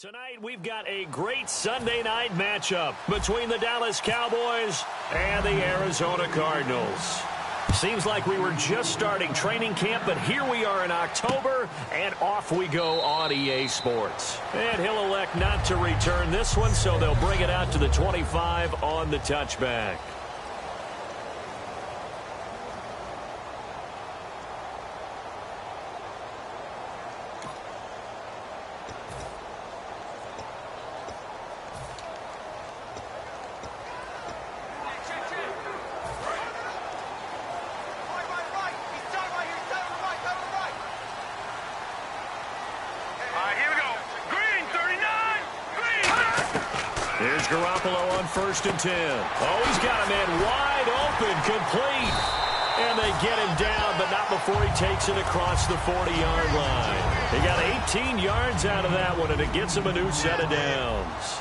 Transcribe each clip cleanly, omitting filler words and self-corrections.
Tonight, we've got a great Sunday night matchup between the Dallas Cowboys and the Arizona Cardinals. Seems like we were just starting training camp, but here we are in October, and off we go on EA Sports. And he'll elect not to return this one, so they'll bring it out to the 25 on the touchback. Here's Garoppolo on 1st and 10. Oh, he's got a man wide open, complete. And they get him down, but not before he takes it across the 40-yard line. He got 18 yards out of that one, and it gets him a new set of downs.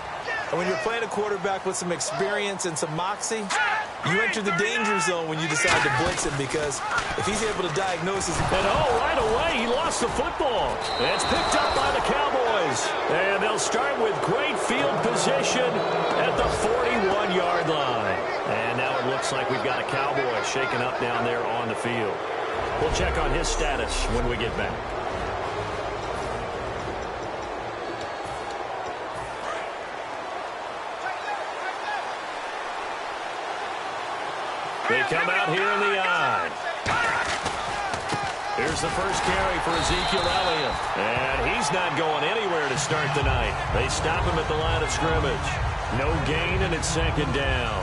And when you're playing a quarterback with some experience and some moxie, you enter the danger zone when you decide to blitz him, because if he's able to diagnose his... And right away, he lost the football. It's picked up by the Cowboys. And they'll start with great field position at the 41-yard line. And now it looks like we've got a Cowboy shaken up down there on the field. We'll check on his status when we get back. They come out here in the eye. Here's the first carry for Ezekiel Elliott. And he's not going anywhere to start the night. They stop him at the line of scrimmage. No gain, and it's 2nd down.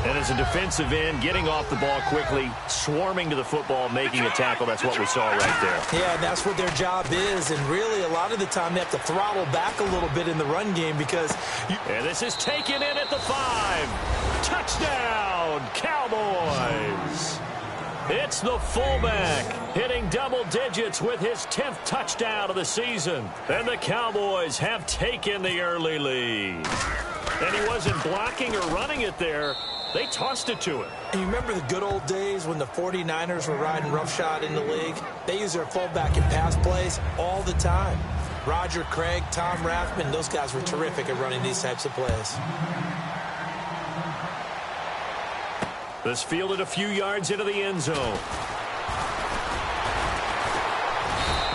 And as a defensive end, getting off the ball quickly, swarming to the football, making a tackle, that's what we saw right there. Yeah, and that's what their job is. And really, a lot of the time, they have to throttle back a little bit in the run game because... And this is taken in at the 5. Touchdown, Cowboys. It's the fullback hitting double digits with his 10th touchdown of the season. And the Cowboys have taken the early lead. And he wasn't blocking or running it there. They tossed it to him. And you remember the good old days when the 49ers were riding roughshod in the league? They use their fullback in pass plays all the time. Roger Craig, Tom Rathman, those guys were terrific at running these types of plays. This fielded a few yards into the end zone.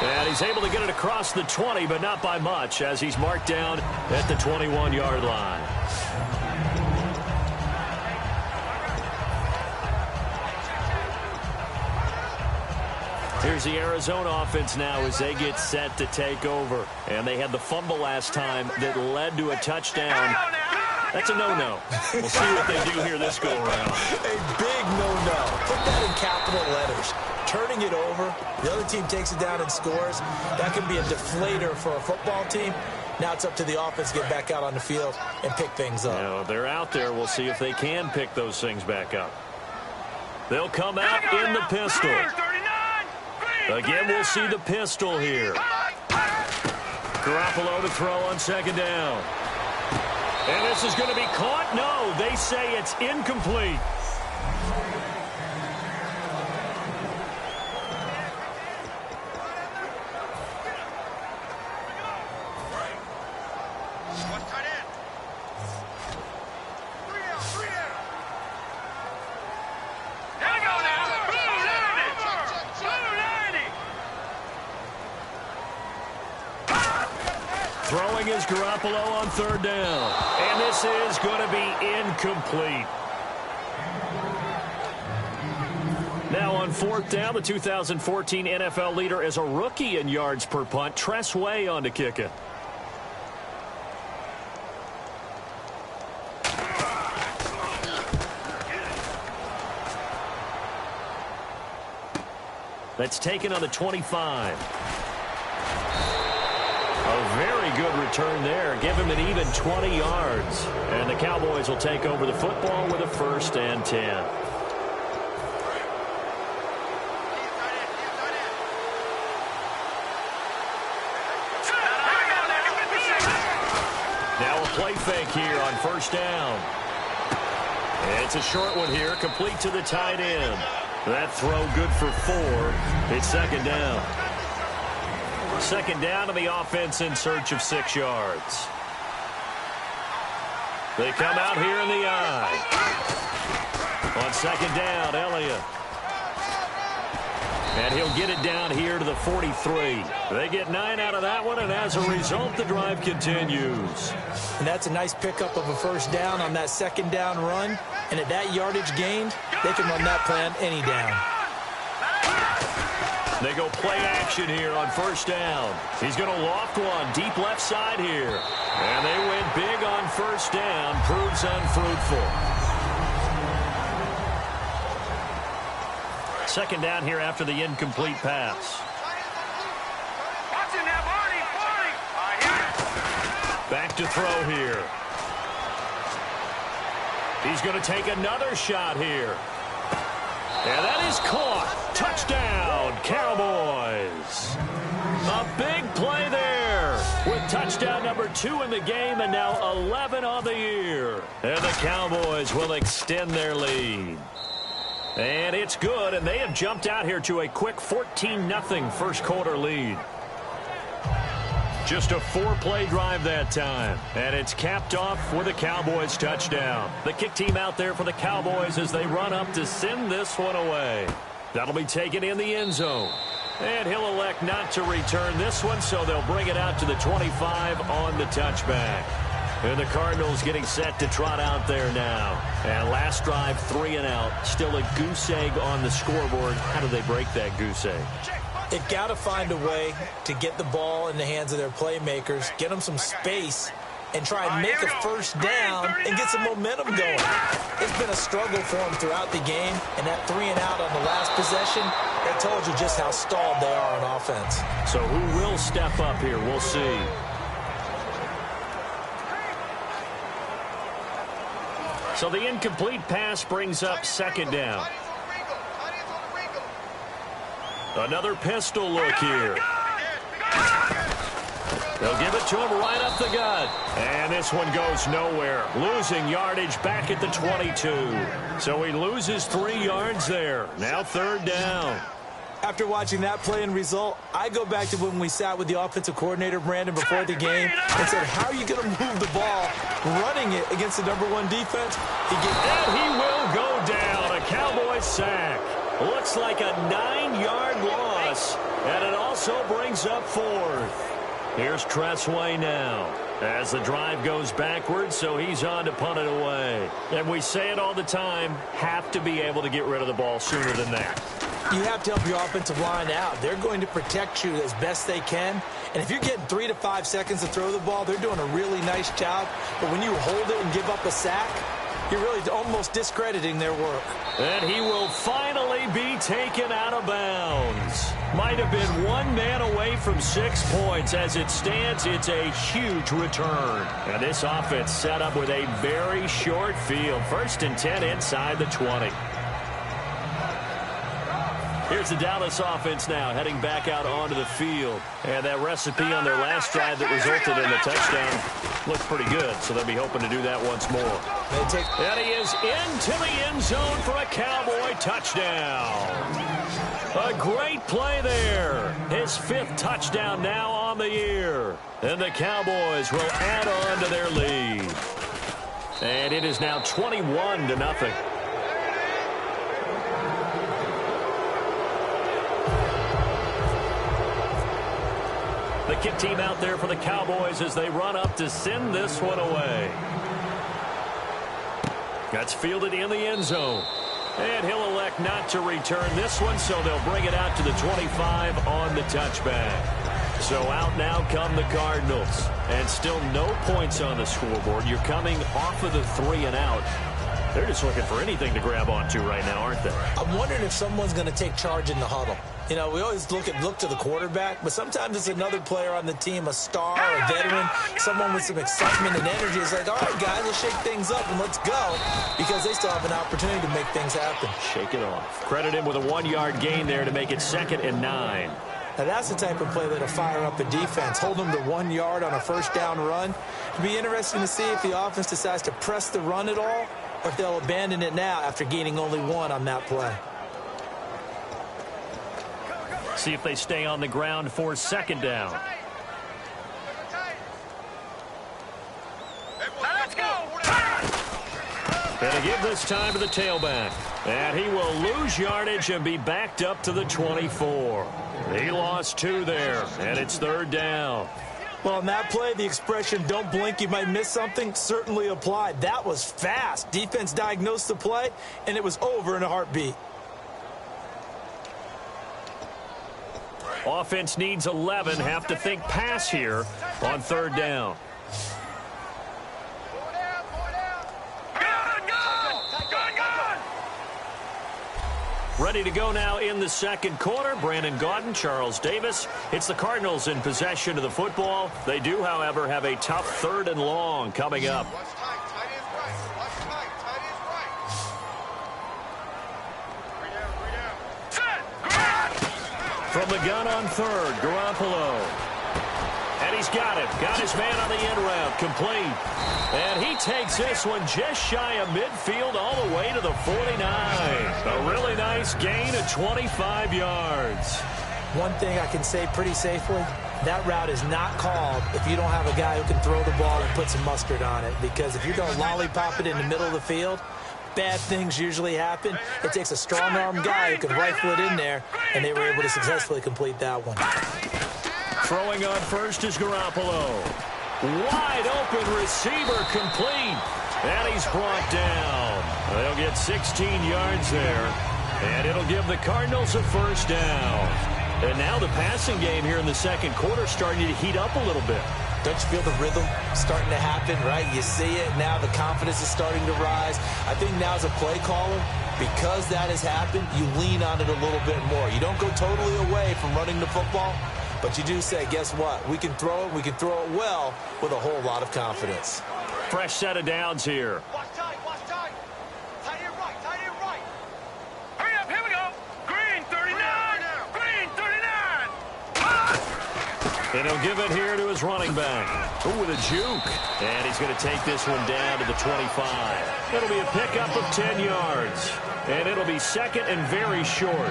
And he's able to get it across the 20, but not by much, as he's marked down at the 21-yard line. Here's the Arizona offense now as they get set to take over. And they had the fumble last time that led to a touchdown. That's a no-no. We'll see what they do here this go-around. A big no-no. Put that in capital letters. Turning it over, the other team takes it down and scores. That can be a deflator for a football team. Now it's up to the offense to get back out on the field and pick things up. Now, they're out there. We'll see if they can pick those things back up. They'll come out in the pistol. Again, we'll see the pistol here. Garoppolo to throw on 2nd down. And this is going to be caught. No, they say it's incomplete. Throwing is Garoppolo on 3rd down. And this is going to be incomplete. Now on 4th down, the 2014 NFL leader is a rookie in yards per punt. Tress Way on to kick it. That's taken on the 25. A very good return there. Give him an even 20 yards. And the Cowboys will take over the football with a 1st and 10. Now a play fake here on 1st down. It's a short one here, complete to the tight end. That throw good for 4. It's 2nd down. Second down to the offense in search of 6 yards. They come out here in the eye. On second down, Elliott. And he'll get it down here to the 43. They get 9 out of that one, and as a result, the drive continues. And that's a nice pickup of a first down on that second down run. And at that yardage gained, they can run that play on any down. They go play action here on first down. He's going to loft one deep left side here. And they went big on first down. Proves unfruitful. Second down here after the incomplete pass. Back to throw here. He's going to take another shot here. And that is caught. Touchdown, Cowboys. A big play there with touchdown number 2 in the game and now 11 on the year. And the Cowboys will extend their lead. And it's good, and they have jumped out here to a quick 14-0 first quarter lead. Just a 4-play drive that time, and it's capped off with a Cowboys touchdown. The kick team out there for the Cowboys as they run up to send this one away. That'll be taken in the end zone. And he'll elect not to return this one, so they'll bring it out to the 25 on the touchback. And the Cardinals getting set to trot out there now. And last drive, 3 and out. Still a goose egg on the scoreboard. How do they break that goose egg? They've got to find a way to get the ball in the hands of their playmakers, get them some space, and try and make a first down and get some momentum going. It's been a struggle for them throughout the game, and that 3 and out on the last possession, that told you just how stalled they are on offense. So who will step up here? We'll see. So the incomplete pass brings up second down. Another pistol look here. They'll give it to him right up the gut. And this one goes nowhere. Losing yardage back at the 22. So he loses 3 yards there. Now third down. After watching that play and result, I go back to when we sat with the offensive coordinator, Brandon, before the game and said, how are you going to move the ball running it against the #1 defense? And he will go down. A Cowboys sack. Looks like a 9-yard loss, and it also brings up 4th. Here's Tressway now as the drive goes backwards, so he's on to punt it away. And we say it all the time, have to be able to get rid of the ball sooner than that. You have to help your offensive line out. They're going to protect you as best they can. And if you're getting 3 to 5 seconds to throw the ball, they're doing a really nice job. But when you hold it and give up a sack, you're really almost discrediting their work. And he will finally be taken out of bounds. Might have been 1 man away from 6 points. As it stands, it's a huge return. And this offense set up with a very short field. 1st and 10 inside the 20. Here's the Dallas offense now heading back out onto the field. And that recipe on their last drive that resulted in a touchdown looked pretty good, so they'll be hoping to do that once more. And he is into the end zone for a Cowboy touchdown. A great play there. His 5th touchdown now on the year. And the Cowboys will add on to their lead. And it is now 21-0. The kick team out there for the Cowboys as they run up to send this one away. That's fielded in the end zone. And he'll elect not to return this one, so they'll bring it out to the 25 on the touchback. So out now come the Cardinals. And still no points on the scoreboard. You're coming off of the 3 and out. They're just looking for anything to grab onto right now, aren't they? I'm wondering if someone's going to take charge in the huddle. You know, we always look to the quarterback, but sometimes it's another player on the team, a star, a veteran, someone with some excitement and energy. It's like, all right, guys, let's shake things up and let's go, because they still have an opportunity to make things happen. Shake it off. Credit him with a 1-yard gain there to make it 2nd and 9. Now, that's the type of play that'll fire up a defense. Hold them to 1 yard on a first down run. It'll be interesting to see if the offense decides to press the run at all, or if they'll abandon it now after gaining only 1 on that play. See if they stay on the ground for second down. Let's go! And to give this time to the tailback. And he will lose yardage and be backed up to the 24. He lost 2 there, and it's third down. Well, on that play, the expression, don't blink, you might miss something, certainly applied. That was fast. Defense diagnosed the play, and it was over in a heartbeat. Offense needs 11. Have to think pass here on third down. Ready to go now in the second quarter. Brandon Gaudin, Charles Davis. It's the Cardinals in possession of the football. They do, however, have a tough third and long coming up. From the gun on third, Garoppolo. And he's got it. Got his man on the end route. Complete. And he takes this one just shy of midfield all the way to the 49. A really nice gain of 25 yards. One thing I can say pretty safely, that route is not called if you don't have a guy who can throw the ball and put some mustard on it. Because if you're going to lollipop it in the middle of the field, bad things usually happen. It takes a strong-arm guy who can rifle it in there, and they were able to successfully complete that one. Throwing on first is Garoppolo. Wide open receiver complete. And he's brought down. They'll get 16 yards there. And it'll give the Cardinals a first down. And now the passing game here in the second quarter starting to heat up a little bit. Don't you feel the rhythm starting to happen, right? You see it now. The confidence is starting to rise. I think now as a play caller, because that has happened, you lean on it a little bit more. You don't go totally away from running the football, but you do say, guess what? We can throw it. We can throw it well with a whole lot of confidence. Fresh set of downs here. Watch tight, watch tight. Tight end right, tight end right. Hurry up, here we go. Green 39, green 39. And he'll give it here to his running back. Ooh, with a juke. And he's going to take this one down to the 25. It'll be a pickup of 10 yards. And it'll be second and very short.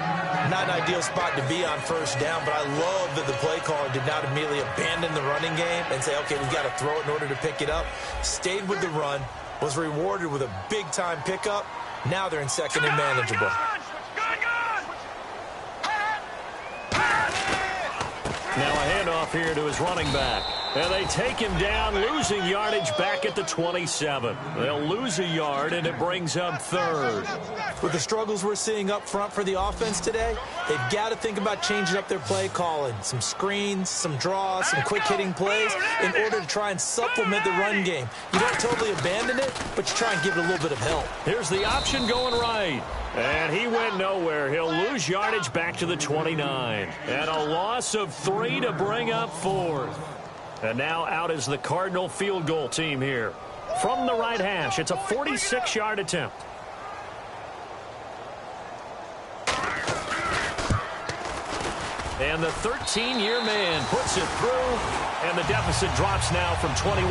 Not an ideal spot to be on first down, but I love that the play caller did not immediately abandon the running game and say, okay, we've got to throw it in order to pick it up. Stayed with the run, was rewarded with a big-time pickup. Now they're in second and manageable. Now a handoff here to his running back. And they take him down, losing yardage back at the 27. They'll lose a yard, and it brings up third. With the struggles we're seeing up front for the offense today, they've got to think about changing up their play calling. Some screens, some draws, some quick-hitting plays in order to try and supplement the run game. You don't totally abandon it, but you try and give it a little bit of help. Here's the option going right. And he went nowhere. He'll lose yardage back to the 29. And a loss of 3 to bring up fourth. And now out is the Cardinal field goal team here. From the right hash, it's a 46-yard attempt. And the 13-year man puts it through. And the deficit drops now from 21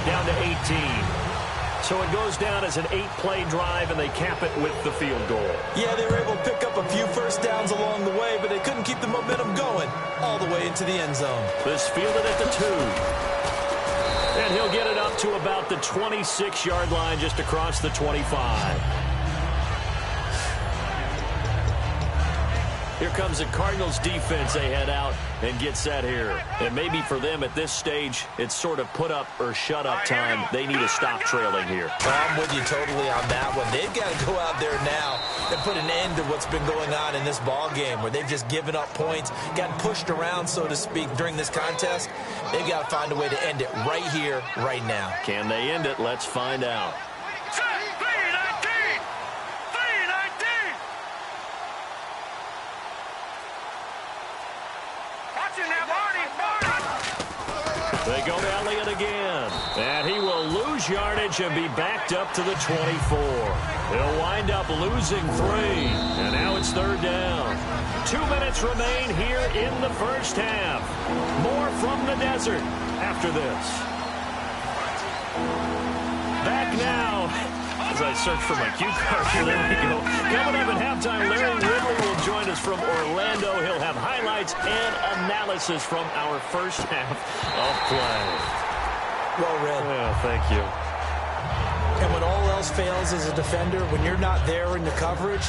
down to 18. So it goes down as an 8-play drive, and they cap it with the field goal. Yeah, they were able to pick up a few first downs along the way, but they couldn't keep the momentum going all the way into the end zone. This fielded at the 2. And he'll get it up to about the 26-yard line just across the 25. Here comes the Cardinals defense. They head out and get set here. And maybe for them at this stage, it's sort of put up or shut up time. They need to stop trailing here. I'm with you totally on that one. They've got to go out there now and put an end to what's been going on in this ball game where they've just given up points, gotten pushed around, so to speak, during this contest. They've got to find a way to end it right here, right now. Can they end it? Let's find out. They go to Elliott again. And he will lose yardage and be backed up to the 24. He'll wind up losing 3. And now it's third down. 2 minutes remain here in the first half. More from the desert after this. Back now. As I search for my cue card here, there we go. Coming up at halftime, Larry Ridley will join us us from Orlando. He'll have highlights and analysis from our first half of play. Well read. Yeah, thank you. And when all else fails as a defender, when you're not there in the coverage,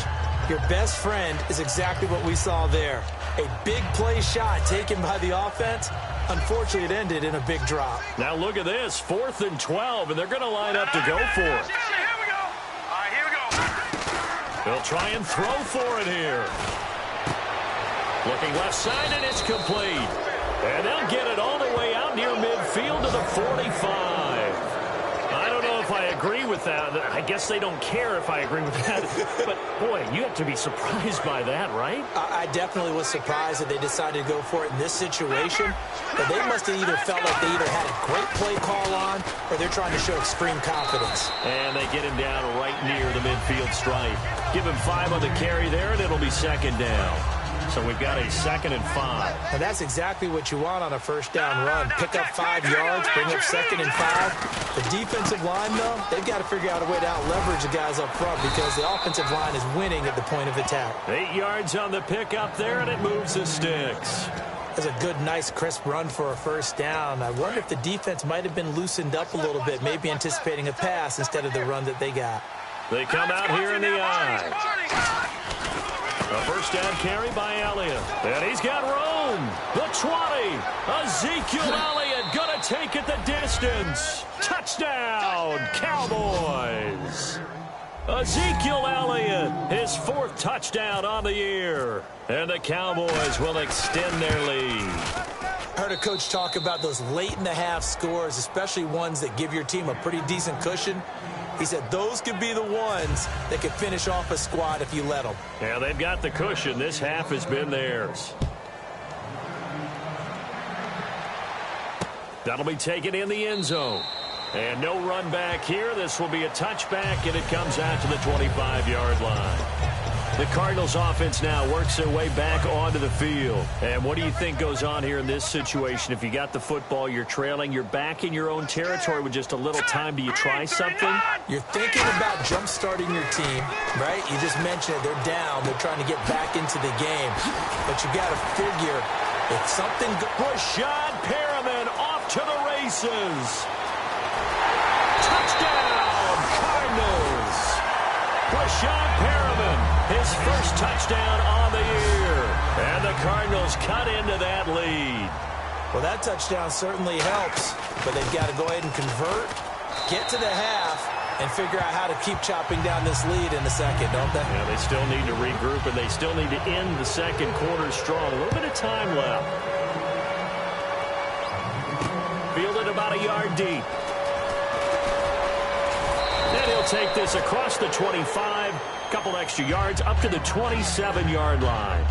your best friend is exactly what we saw there. A big play shot taken by the offense. Unfortunately, it ended in a big drop. Now look at this, 4th and 12, and they're going to line up to go for it. Here we go. All right, here we go. They'll try and throw for it here. Looking left side, and it's complete. And they'll get it all the way out near midfield to the 45. I don't know if I agree with that. I guess they don't care if I agree with that. But, boy, you have to be surprised by that, right? I definitely was surprised that they decided to go for it in this situation. But they must have either felt like they either had a great play call on or they're trying to show extreme confidence. And they get him down right near the midfield stripe. Give him 5 on the carry there, and it'll be 2nd down. So we've got a 2nd and 5. And that's exactly what you want on a first down run. Pick up 5 yards, bring up 2nd and 5. The defensive line, though, they've got to figure out a way to out-leverage the guys up front because the offensive line is winning at the point of attack. 8 yards on the pickup there, and it moves the sticks. That's a good, nice, crisp run for a first down. I wonder if the defense might have been loosened up a little bit, maybe anticipating a pass instead of the run that they got. They come out here in the eye. A first down carry by Elliott. And he's got room. The 20. Ezekiel Elliott going to take it the distance. Touchdown, Cowboys. Ezekiel Elliott, his 4th touchdown on the year. And the Cowboys will extend their lead. I heard a coach talk about those late-in-the-half scores, especially ones that give your team a pretty decent cushion. He said those could be the ones that could finish off a squad if you let them. Yeah, they've got the cushion. This half has been theirs. That'll be taken in the end zone. And no run back here. This will be a touchback, and it comes out to the 25-yard line. The Cardinals offense now works their way back onto the field. And what do you think goes on here in this situation? If you got the football, you're trailing, you're back in your own territory with just a little time. Do you try something? You're thinking about jump-starting your team, right? You just mentioned it. They're down. They're trying to get back into the game. But you got to figure if something... Rashad Perriman off to the races. Touchdown, Cardinals. Rashad Perriman. His first touchdown on the year. And the Cardinals cut into that lead. Well, that touchdown certainly helps, but they've got to go ahead and convert, get to the half, and figure out how to keep chopping down this lead in the second, don't they? Yeah, they still need to regroup, and they still need to end the second quarter strong. A little bit of time left. Fielded about a yard deep. And he'll take this across the 25. Couple extra yards up to the 27-yard line.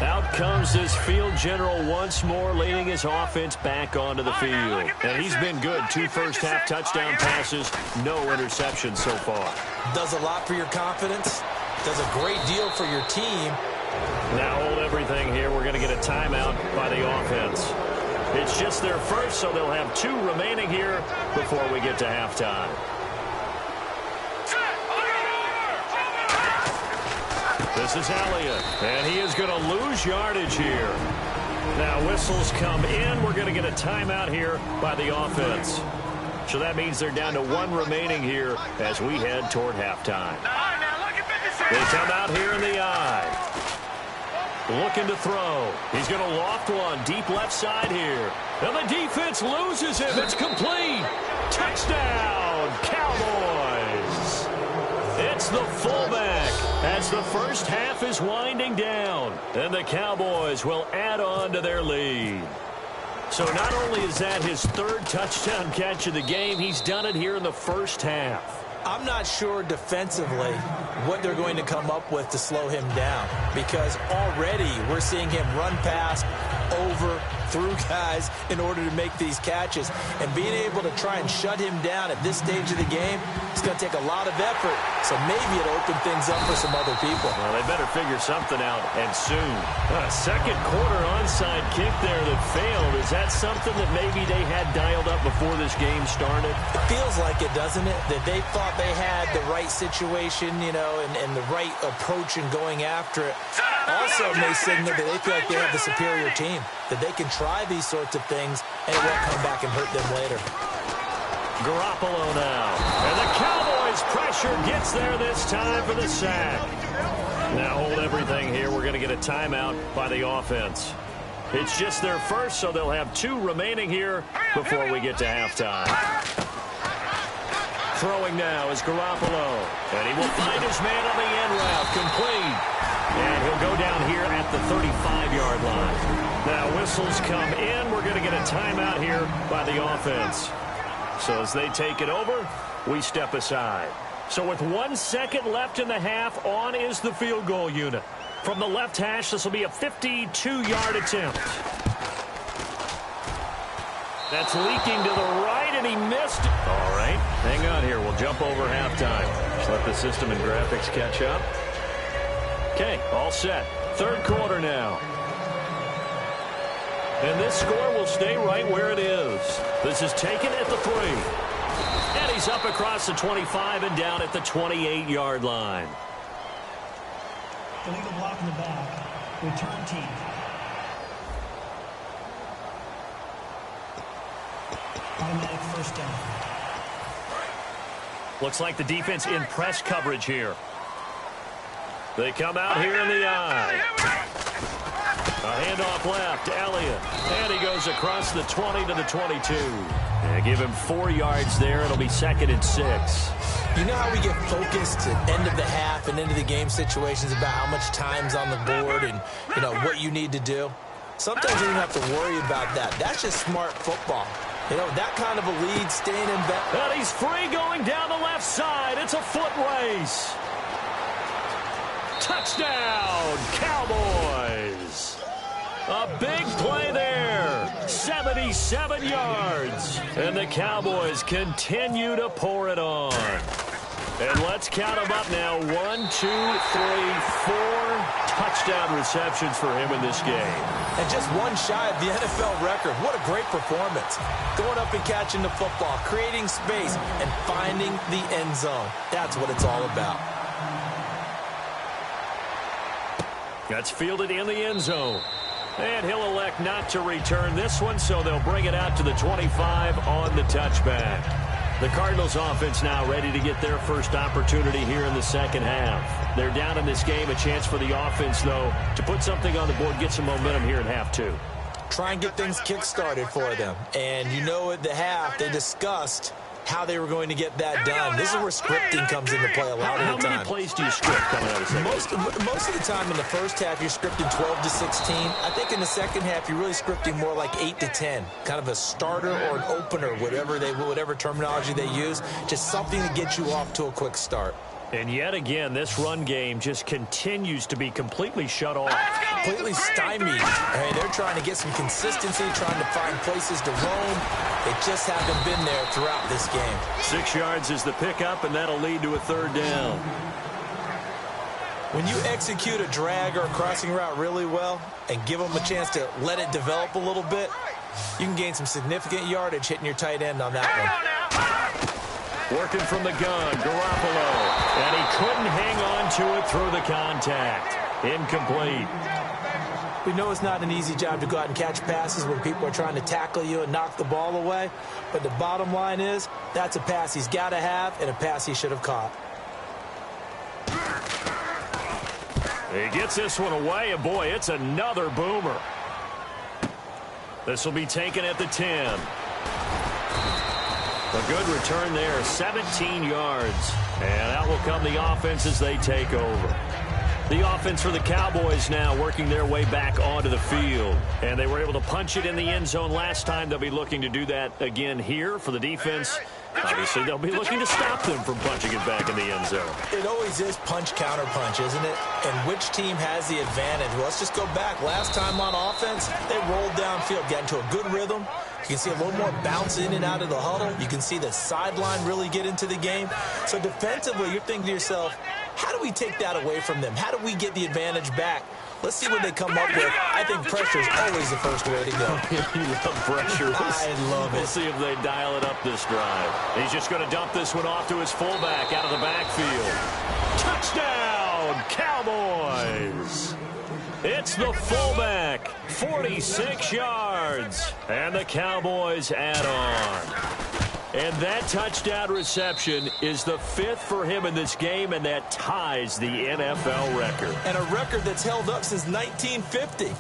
Out comes this field general once more, leading his offense back onto the field. And he's been good. 2 first-half touchdown passes, no interceptions so far. Does a lot for your confidence. Does a great deal for your team. Now hold everything here. We're going to get a timeout by the offense. It's just their first, so they'll have 2 remaining here before we get to halftime. This is Elliott, and he is going to lose yardage here. Now whistles come in. We're going to get a timeout here by the offense. So that means they're down to 1 remaining here as we head toward halftime. They come out here in the eye. Looking to throw. He's going to loft one deep left side here. And the defense loses him. It's complete. Touchdown, Cowboys. It's the fullback as the first half is winding down. And the Cowboys will add on to their lead. So not only is that his 3rd touchdown catch of the game, he's done it here in the first half. I'm not sure defensively what they're going to come up with to slow him down, because already we're seeing him run past over, through guys in order to make these catches. And being able to try and shut him down at this stage of the game, it's going to take a lot of effort. So maybe it'll open things up for some other people. Well, they better figure something out, and soon. A second quarter onside kick there that failed. Is that something that maybe they had dialed up before this game started? It feels like it, doesn't it? That they thought they had the right situation, you know, and the right approach in going after it. Also may signal that they feel like they have the superior team, that they can try these sorts of things, and it won't come back and hurt them later. Garoppolo now. And the Cowboys' pressure gets there this time for the sack. Now hold everything here. We're going to get a timeout by the offense. It's just their first, so they'll have 2 remaining here before we get to halftime. Throwing now is Garoppolo. And he will find his man on the end route. Complete. And he'll go down here at the 35-yard line. Now whistles come in. We're going to get a timeout here by the offense. So as they take it over, we step aside. So with 1 second left in the half, on is the field goal unit. From the left hash, this will be a 52-yard attempt. That's leaking to the right, and he missed it. All right, hang on here. We'll jump over halftime. Just let the system and graphics catch up. Okay, all set. Third quarter now. And this score will stay right where it is. This is taken at the 3. And he's up across the 25 and down at the 28-yard line. Illegal block in the back. Return team. Automatic first down. Looks like the defense in press coverage here. They come out here in the eye. A handoff left, Elliott. And he goes across the 20 to the 22. And give him 4 yards there. It'll be 2nd and 6. You know how we get focused at end of the half and into the game situations about how much time's on the board and, you know, what you need to do? Sometimes you don't have to worry about that. That's just smart football. You know, that kind of a lead, staying in back. And he's free going down the left side. It's a foot race. Touchdown, Cowboys. A big play there. 77 yards. And the Cowboys continue to pour it on. And let's count them up now. 1, 2, 3, 4 touchdown receptions for him in this game. And just one shy of the NFL record. What a great performance. Going up and catching the football, creating space, and finding the end zone. That's what it's all about. That's fielded in the end zone. And he'll elect not to return this one, so they'll bring it out to the 25 on the touchback. The Cardinals offense now ready to get their first opportunity here in the second half. They're down in this game. A chance for the offense, though, to put something on the board, get some momentum here in half 2. Try and get things kick-started for them. And you know at the half, they discussed how they were going to get that done. This is where scripting comes into play a lot of the time. How many plays do you script coming out of second? Most of the time in the first half, you're scripting 12 to 16. I think in the second half, you're really scripting more like 8 to 10. Kind of a starter or an opener, whatever terminology they use. Just something to get you off to a quick start. And yet again, this run game just continues to be completely shut off. Completely stymied. Hey, they're trying to get some consistency, trying to find places to roam. They just haven't been there throughout this game. 6 yards is the pickup, and that'll lead to a third down. When you execute a drag or a crossing route really well and give them a chance to let it develop a little bit, you can gain some significant yardage hitting your tight end on that one. Working from the gun, Garoppolo. And he couldn't hang on to it through the contact. Incomplete. We know it's not an easy job to go out and catch passes when people are trying to tackle you and knock the ball away. But the bottom line is, that's a pass he's got to have and a pass he should have caught. He gets this one away, and boy, it's another boomer. This will be taken at the 10. A good return there, 17 yards. And out will come the offense as they take over. The offense for the Cowboys now working their way back onto the field. And they were able to punch it in the end zone last time. They'll be looking to do that again here. For the defense, Obviously, they'll be looking to stop them from punching it back in the end zone. It always is punch-counter-punch, isn't it? And which team has the advantage? Well, let's just go back. Last time on offense, they rolled downfield, got into a good rhythm. You can see a little more bounce in and out of the huddle. You can see the sideline really get into the game. So defensively, you're thinking to yourself, how do we take that away from them? How do we get the advantage back? Let's see what they come up with. I think pressure is always the first way to go. You love pressure. I love it. We'll see if they dial it up this drive. He's just going to dump this one off to his fullback out of the backfield. Touchdown, Cowboys! It's the fullback, 46 yards, and the Cowboys add on. And that touchdown reception is the 5th for him in this game, and that ties the NFL record. And a record that's held up since 1950.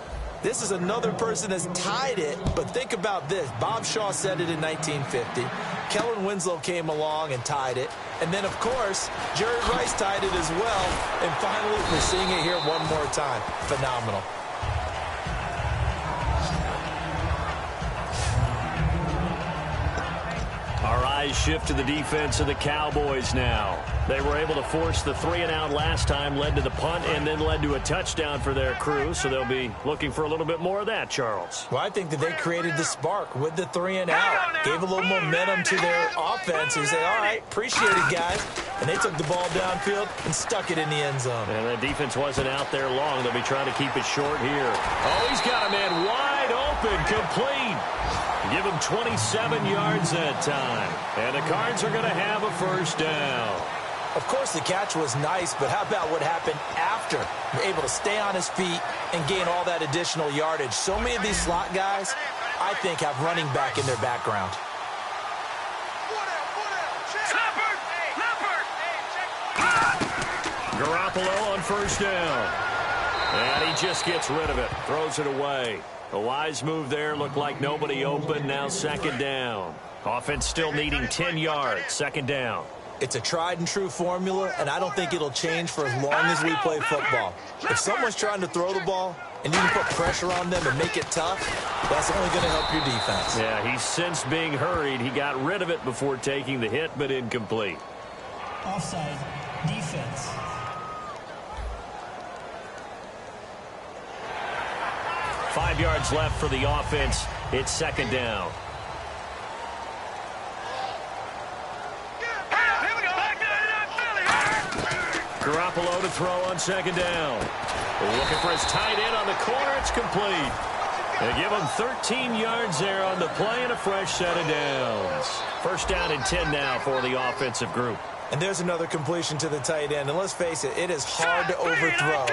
This is another person that's tied it, but think about this. Bob Shaw said it in 1950. Kellen Winslow came along and tied it. And then, of course, Jerry Rice tied it as well. And finally, we're seeing it here one more time. Phenomenal. Our eyes shift to the defense of the Cowboys now. They were able to force the 3-and-out last time, led to the punt, and then led to a touchdown for their crew. So they'll be looking for a little bit more of that, Charles. Well, I think that they created the spark with the 3-and-out. Gave a little momentum to their offense and say, all right, appreciate it, guys. And they took the ball downfield and stuck it in the end zone. And the defense wasn't out there long. They'll be trying to keep it short here. Oh, he's got a man wide open, complete. Give him 27 yards that time. And the Cards are going to have a first down. Of course, the catch was nice, but how about what happened after? Able to stay on his feet and gain all that additional yardage. So many of these slot guys, I think, have running back in their background. Garoppolo on first down. And he just gets rid of it. Throws it away. A wise move there. Looked like nobody open. Now second down. Offense still needing 10 yards. Second down. It's a tried-and-true formula, and I don't think it'll change for as long as we play football. If someone's trying to throw the ball and you can put pressure on them and make it tough, that's only going to help your defense. Yeah, he's sensed being hurried. He got rid of it before taking the hit, but incomplete. Offside, defense. Five yards left for the offense. It's second down. Garoppolo to throw on second down. Looking for his tight end on the corner. It's complete. They give him 13 yards there on the play and a fresh set of downs. First down and 10 now for the offensive group. And there's another completion to the tight end. And let's face it, it is hard to overthrow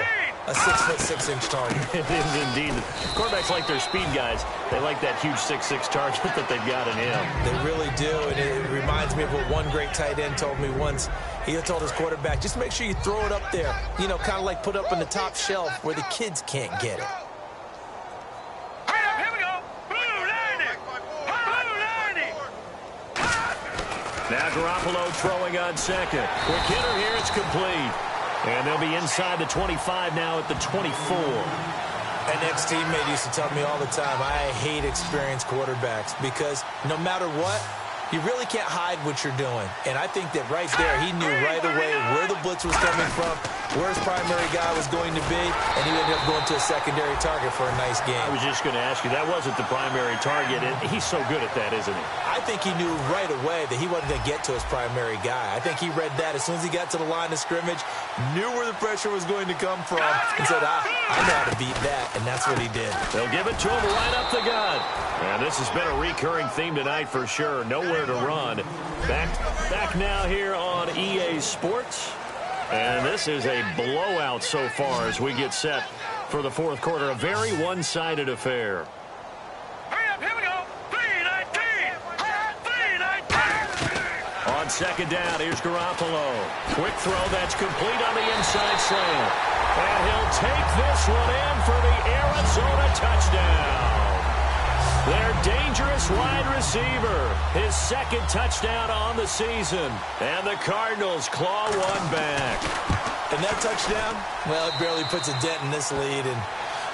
a 6'6" target. It is indeed. Quarterbacks like their speed guys. They like that huge 6'6" target that they've got in him. They really do. And it reminds me of what one great tight end told me once. He had told his quarterback, just make sure you throw it up there. You know, kind of like put up on the top shelf where the kids can't get it. Here we go. Blue 90. Blue 90. Now Garoppolo throwing on second. Quick hitter here. It's complete. And they'll be inside the 25 now at the 24. An ex-teammate used to tell me all the time, I hate experienced quarterbacks because no matter what, you really can't hide what you're doing. And I think that right there, he knew right away where the blitz was coming from, where his primary guy was going to be, and he ended up going to a secondary target for a nice game. I was just going to ask you, that wasn't the primary target. And he's so good at that, isn't he? I think he knew right away that he wasn't going to get to his primary guy. I think he read that as soon as he got to the line of scrimmage, knew where the pressure was going to come from, and said, I know how to beat that, and that's what he did. They'll give it to him right up the gut. And this has been a recurring theme tonight for sure. Nowhere to run. Back now here on EA Sports. And this is a blowout so far as we get set for the fourth quarter. A very one-sided affair. Hurry up, here we go. 319. 319. On second down, here's Garoppolo. Quick throw, that's complete on the inside slant. And he'll take this one in for the Arizona touchdown. Their dangerous wide receiver, his second touchdown on the season. And the Cardinals claw one back. And that touchdown, well, it barely puts a dent in this lead. And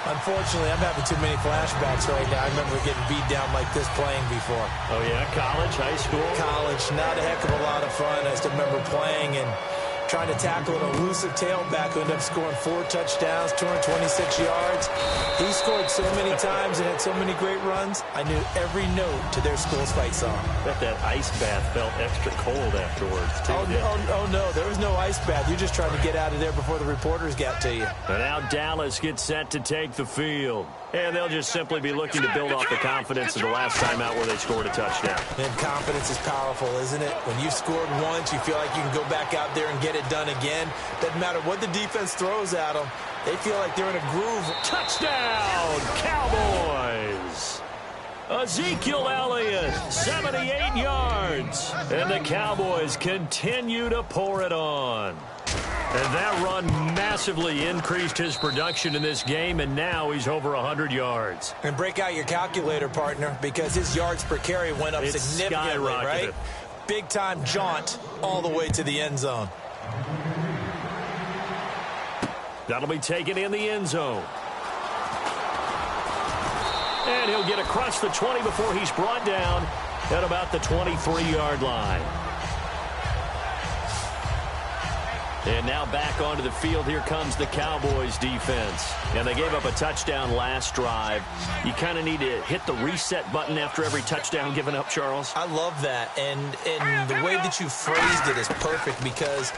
Unfortunately, I'm having too many flashbacks right now. I remember getting beat down like this playing before. Oh, yeah? College, high school? College, not a heck of a lot of fun. I still remember playing and trying to tackle an elusive tailback who ended up scoring 4 touchdowns, 226 yards. He scored so many times and had so many great runs, I knew every note to their school's fight song. Bet that ice bath felt extra cold afterwards, too. Oh, no, there was no ice bath. You're just trying to get out of there before the reporters got to you. And now Dallas gets set to take the field. And they'll just simply be looking to build off the confidence of the last time out where they scored a touchdown. And confidence is powerful, isn't it? When you've scored once, you feel like you can go back out there and get it done again. Doesn't matter what the defense throws at them. They feel like they're in a groove. Touchdown, Cowboys! Ezekiel Elliott, 78 yards. And the Cowboys continue to pour it on. And that run massively increased his production in this game, and now he's over 100 yards. And break out your calculator, partner, because his yards per carry went up significantly, right? Big-time jaunt all the way to the end zone. That'll be taken in the end zone. And he'll get across the 20 before he's brought down at about the 23-yard line. And now back onto the field. Here comes the Cowboys defense. And they gave up a touchdown last drive. You kind of need to hit the reset button after every touchdown given up, Charles. I love that. And the way that you phrased it is perfect because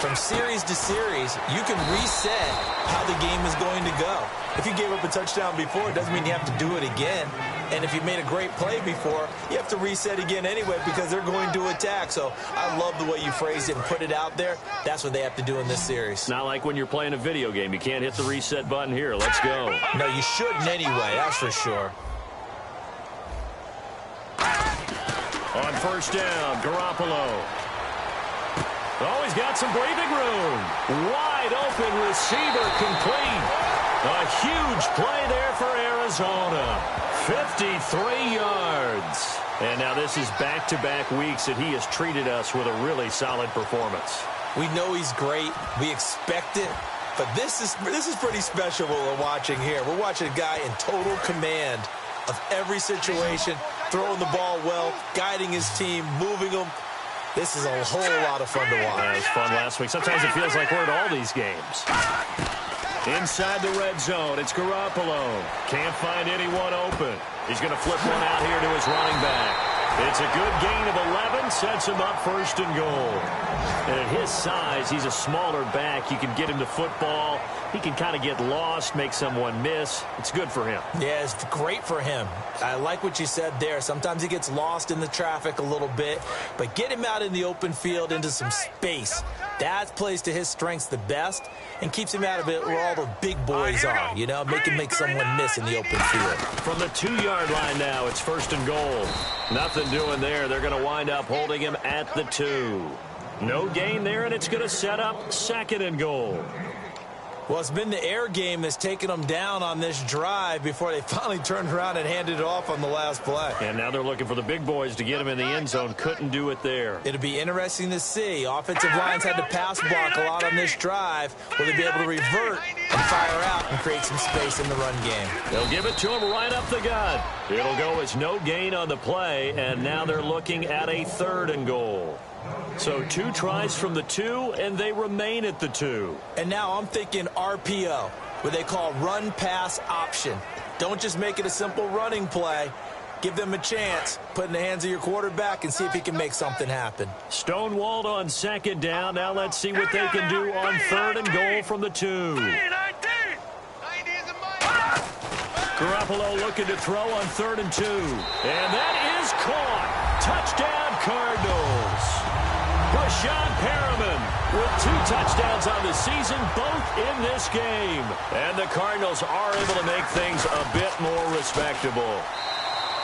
from series to series, you can reset how the game is going to go. If you gave up a touchdown before, it doesn't mean you have to do it again. And if you made a great play before, you have to reset again anyway because they're going to attack. So I love the way you phrased it and put it out there. That's what they have to do in this series. Not like when you're playing a video game. You can't hit the reset button here. Let's go. No, you shouldn't anyway. That's for sure. On first down, Garoppolo. Oh, he's got some breathing room. Wide open receiver complete. A huge play there for Arizona. 53 yards. And now this is back-to-back weeks that he has treated us with a really solid performance. We know he's great. We expect it. But this is pretty special what we're watching here. We're watching a guy in total command of every situation, throwing the ball well, guiding his team, moving them. This is a whole lot of fun to watch. That was fun last week. Sometimes it feels like we're at all these games. Inside the red zone, it's Garoppolo. Can't find anyone open. He's going to flip one out here to his running back. It's a good gain of 11, sets him up first and goal. And at his size, he's a smaller back. You can get him to football. He can kind of get lost, make someone miss. It's good for him. Yeah, it's great for him. I like what you said there. Sometimes he gets lost in the traffic a little bit, but get him out in the open field into some space. That plays to his strengths the best and keeps him out of it where all the big boys are, you know, make him make someone miss in the open field. From the 2-yard line now, it's first and goal. Nothing doing there. They're going to wind up holding him at the 2. No gain there, and it's going to set up second and goal. Well, it's been the air game that's taken them down on this drive before they finally turned around and handed it off on the last play. And now they're looking for the big boys to get him in the end zone. Couldn't do it there. It'll be interesting to see. Offensive lines had to pass block a lot on this drive. Will they be able to revert and fire out and create some space in the run game? They'll give it to him right up the gut. It'll go as no gain on the play, and now they're looking at a third and goal. So 2 tries from the 2, and they remain at the 2. And now I'm thinking RPO, what they call run-pass option. Don't just make it a simple running play. Give them a chance. Put it in the hands of your quarterback and see if he can make something happen. Stonewalled on second down. Now let's see what they can do on third and goal from the 2. Garoppolo looking to throw on third and 2. And that is caught. Touchdown, Cardinals. Brashad Perriman with 2 touchdowns on the season, both in this game. And the Cardinals are able to make things a bit more respectable.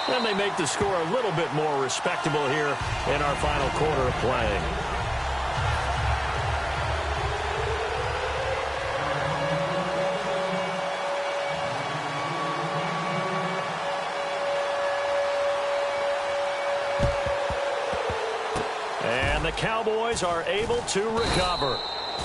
And they make the score a little bit more respectable here in our final quarter of play. And the Cowboys are able to recover.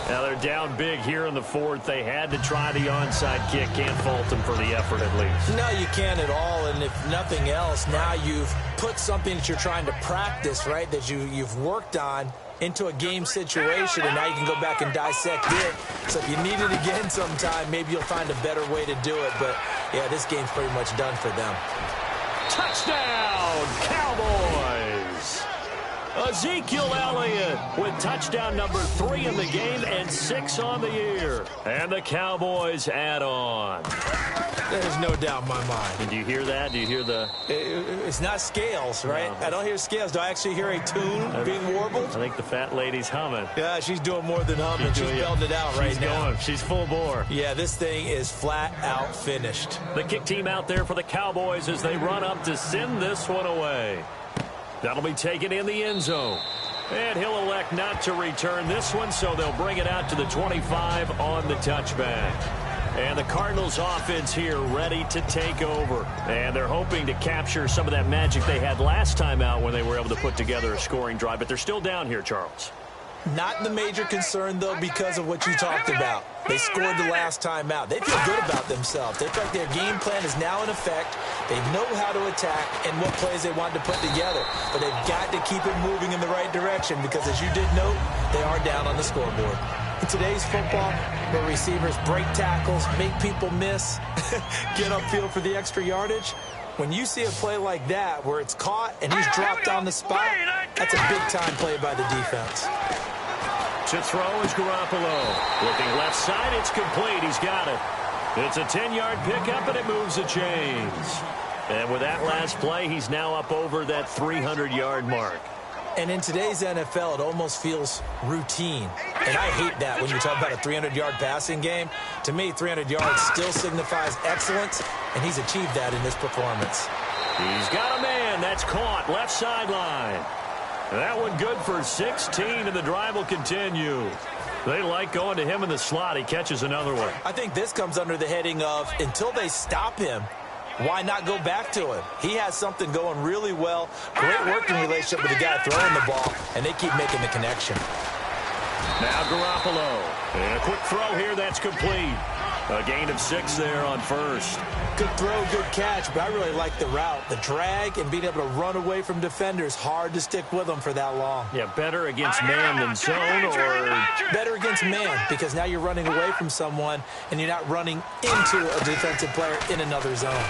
Now they're down big here in the fourth. They had to try the onside kick. Can't fault them for the effort at least. No, you can't at all. And if nothing else, now you've put something that you're trying to practice, right, that you've worked on into a game situation, and now you can go back and dissect it. So if you need it again sometime, maybe you'll find a better way to do it. But, yeah, this game's pretty much done for them. Touchdown, Cowboys! Ezekiel Elliott with touchdown number 3 in the game and 6 on the year. And the Cowboys add on. There's no doubt in my mind. And do you hear that? Do you hear the... It's not scales, right? No. I don't hear scales. Do I actually hear a tune being warbled? I think the fat lady's humming. Yeah, she's doing more than humming. She's belting it out right now. Going. She's full bore. Yeah, this thing is flat out finished. The kick team out there for the Cowboys as they run up to send this one away. That'll be taken in the end zone. And he'll elect not to return this one, so they'll bring it out to the 25 on the touchback. And the Cardinals offense here ready to take over. And they're hoping to capture some of that magic they had last time out when they were able to put together a scoring drive. But they're still down here, Charles. Not the major concern, though, because of what you talked about. They scored the last time out. They feel good about themselves. They feel like their game plan is now in effect. They know how to attack and what plays they want to put together. But they've got to keep it moving in the right direction because, as you did note, they are down on the scoreboard. In today's football, where receivers break tackles, make people miss, get upfield for the extra yardage, when you see a play like that where it's caught and he's dropped on the spot, that's a big-time play by the defense. To throw is Garoppolo. Looking left side, it's complete. He's got it. It's a 10-yard pickup, and it moves the chains. And with that last play, he's now up over that 300-yard mark. And in today's NFL, it almost feels routine. And I hate that when you talk about a 300-yard passing game. To me, 300 yards still signifies excellence, and he's achieved that in this performance. He's got a man. That's caught. Left sideline. That one good for 16, and the drive will continue. They like going to him in the slot. He catches another one. I think this comes under the heading of until they stop him, why not go back to him? He has something going really well. Great working relationship with the guy throwing the ball, and they keep making the connection. Now Garoppolo. And a quick throw here. That's complete. A gain of 6 there on first. Good throw, good catch, but I really like the route. The drag and being able to run away from defenders, hard to stick with them for that long. Yeah, better against man than zone, or better against man, because now you're running away from someone and you're not running into a defensive player in another zone.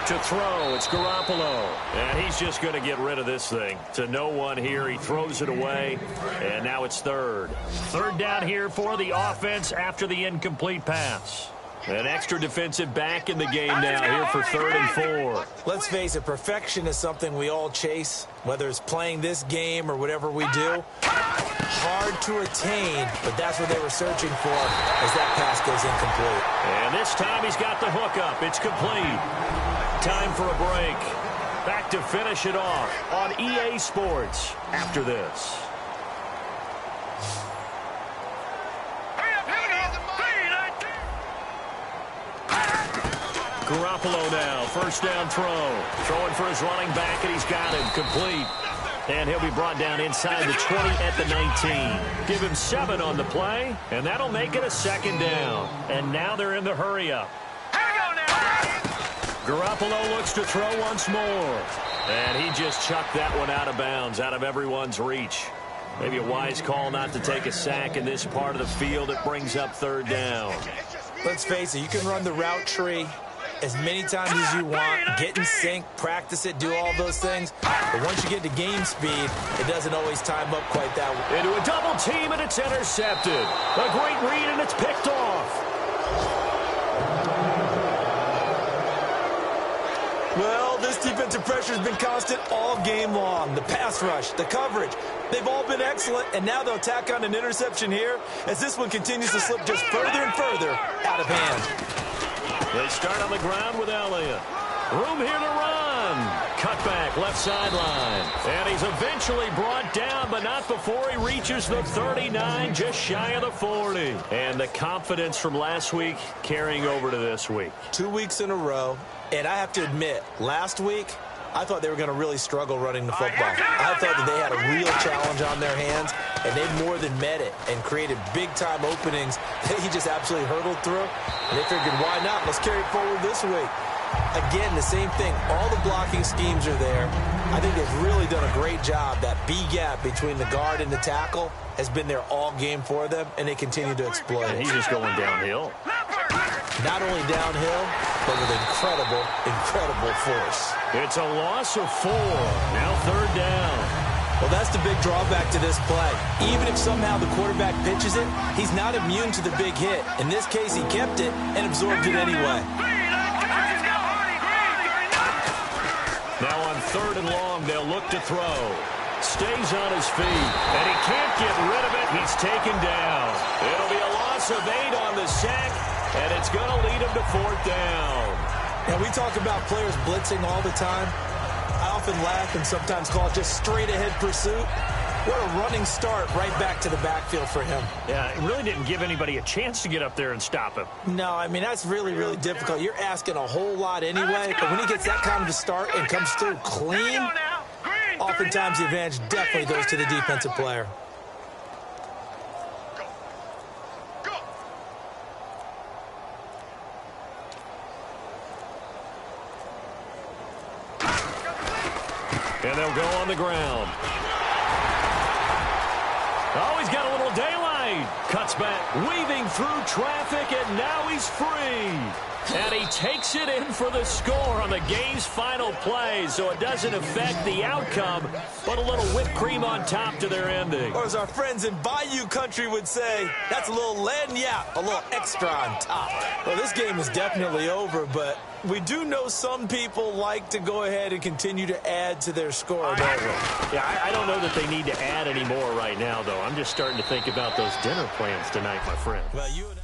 To throw, it's Garoppolo. And he's just going to get rid of this thing. To no one here, he throws it away, and now it's third. Third down here for the offense after the incomplete pass. An extra defensive back in the game now here for 3rd and 4. Let's face it, perfection is something we all chase, whether it's playing this game or whatever we do. Hard to attain, but that's what they were searching for as that pass goes incomplete. And this time he's got the hookup. It's complete. Time for a break. Back to finish it off on EA Sports after this. Garoppolo now, first down throw. Throwing for his running back, and he's got him complete. And he'll be brought down inside the 20 at the 19. Give him 7 on the play, and that'll make it a 2nd down. And now they're in the hurry-up. Garoppolo looks to throw once more. And he just chucked that one out of bounds, out of everyone's reach. Maybe a wise call not to take a sack in this part of the field. It brings up 3rd down. Let's face it, you can run the route tree as many times as you want, get in sync, practice it, do all those things. But once you get to game speed, it doesn't always time up quite that way. Into a double team, and it's intercepted. A great read, and it's picked off. Well, this defensive pressure has been constant all game long. The pass rush, the coverage, they've all been excellent, and now they'll tack on an interception here as this one continues to slip just further and further out of hand. They start on the ground with Elliott. Room here to run. Cutback left sideline. And he's eventually brought down, but not before he reaches the 39, just shy of the 40. And the confidence from last week carrying over to this week. 2 weeks in a row. And I have to admit, last week, I thought they were going to really struggle running the football. I thought that they had a real challenge on their hands, and they more than met it and created big-time openings that he just absolutely hurdled through. And they figured, why not? Let's carry it forward this week. Again, the same thing. All the blocking schemes are there. I think they've really done a great job. That B gap between the guard and the tackle has been there all game for them, and they continue to exploit it. He's just going downhill. Not only downhill, but with incredible force. It's a loss of 4. Now 3rd down. Well, that's the big drawback to this play. Even if somehow the quarterback pitches it, he's not immune to the big hit. In this case, he kept it and absorbed it anyway. Now on 3rd and long, they'll look to throw. Stays on his feet, and he can't get rid of it. He's taken down. It'll be a loss of 8 on the sack, and it's going to lead him to 4th down. Now, we talk about players blitzing all the time. I often laugh and sometimes call it just straight-ahead pursuit. What a running start right back to the backfield for him. Yeah, it really didn't give anybody a chance to get up there and stop him. No, I mean, that's really difficult. You're asking a whole lot anyway, but when he gets that kind of a start and comes through clean, oftentimes the advantage definitely goes to the defensive player. And they'll go on the ground. Oh, he's got a little daylight. Cuts back, weaving through traffic, and now he's free. And he takes it in for the score on the game's final play, so it doesn't affect the outcome, but a little whipped cream on top to their ending. Or as our friends in Bayou Country would say, that's a little lagniappe, a little extra on top. Well, this game is definitely over, but we do know some people like to go ahead and continue to add to their score, don't we? Yeah, I don't know that they need to add any more right now, though. I'm just starting to think about those dinner plans tonight, my friend. Well, you and